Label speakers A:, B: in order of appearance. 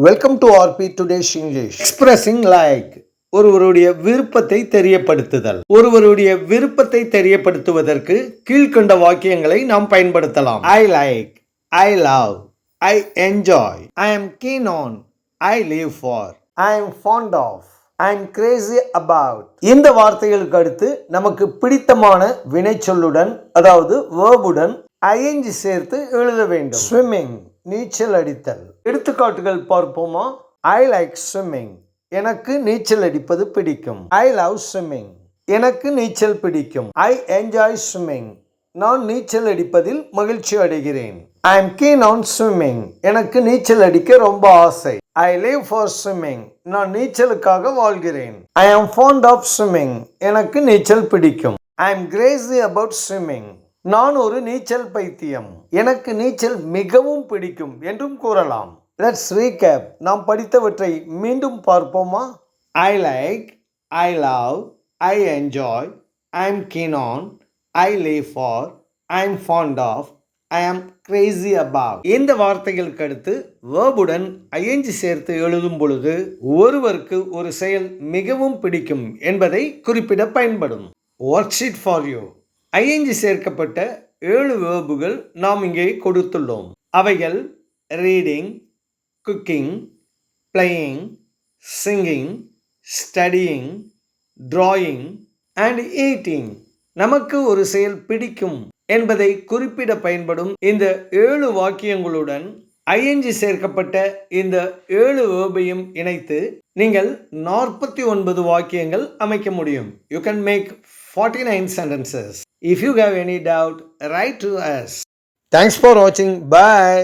A: Welcome to RP today's English. Expressing like, ஒருவருடைய விருப்பத்தை தெரியப்படுத்துதல். ஒருவருடைய விருப்பத்தை தெரியப்படுத்துவதற்கு கீழ்கண்ட வாக்கியங்களை நாம் பயன்படுத்தலாம். I like, I love, I enjoy, I am keen on, I live for, I am fond of, I am crazy about. இந்த வார்த்தைகளுக்கு அடுத்து நமக்கு பிடித்தமான வினைச்சொல்லுடன், அதாவது வேர்புடன் ஐஎன்ஜி சேர்த்து எழுத வேண்டும். ஸ்விம்மிங், நீச்சல் அடித்தல். எடுத்துக்காட்டுகள் பார்ப்போமா? ஐ லைக் ஸ்விம்மிங், எனக்கு நீச்சல் அடிப்பது பிடிக்கும். ஐ லவ் ஸ்விம்மிங், எனக்கு நீச்சல் பிடிக்கும். ஐ என்ஜாய் ஸ்விம்மிங், நான் நீச்சல் அடிப்பதில் மகிழ்ச்சி அடைகிறேன். I am keen on swimming, எனக்கு நீச்சல் அடிக்க ரொம்ப ஆசை. ஐ லிவ் ஃபார் ஸ்விம்மிங், நான் நீச்சலுக்காக வாழ்கிறேன். ஐ ஆம் ஃபாண்ட் ஆஃப் ஸ்விம்மிங், எனக்கு நீச்சல் பிடிக்கும். ஐ எம் கிரேசி அபவுட் ஸ்விம்மிங், நான் ஒரு நீச்சல் பைத்தியம், எனக்கு நீச்சல் மிகவும் பிடிக்கும் என்றும் கூறலாம். Let's recap. நாம் படித்தவற்றை மீண்டும் பார்ப்போமா? I like, I love, I enjoy, I am keen on, I live for, I am fond of, I am crazy about. இந்த வார்த்தைகளுக்கு அடுத்து வேர்புடன் ஐஎன்ஜி சேர்த்து எழுதும் பொழுது ஒருவருக்கு ஒரு செயல் மிகவும் பிடிக்கும் என்பதை குறிப்பிட பயன்படும். Worksheet for you. ஐஎன்ஜி சேர்க்கப்பட்ட 7 வேர்புகள் நாம் இங்கே கொடுத்துள்ளோம். அவைகள் reading, cooking, playing, singing, studying, drawing and eating. நமக்கு ஒரு செயல் பிடிக்கும் என்பதை குறிப்பிட பயன்படும் இந்த 7 வாக்கியங்களுடன் ஐஎன்ஜி சேர்க்கப்பட்ட இந்த 7 வேர்பையும் இணைத்து நீங்கள் 49 வாக்கியங்கள் அமைக்க முடியும். You can make 49 sentences. If you have any doubt, write to us. Thanks for watching. Bye.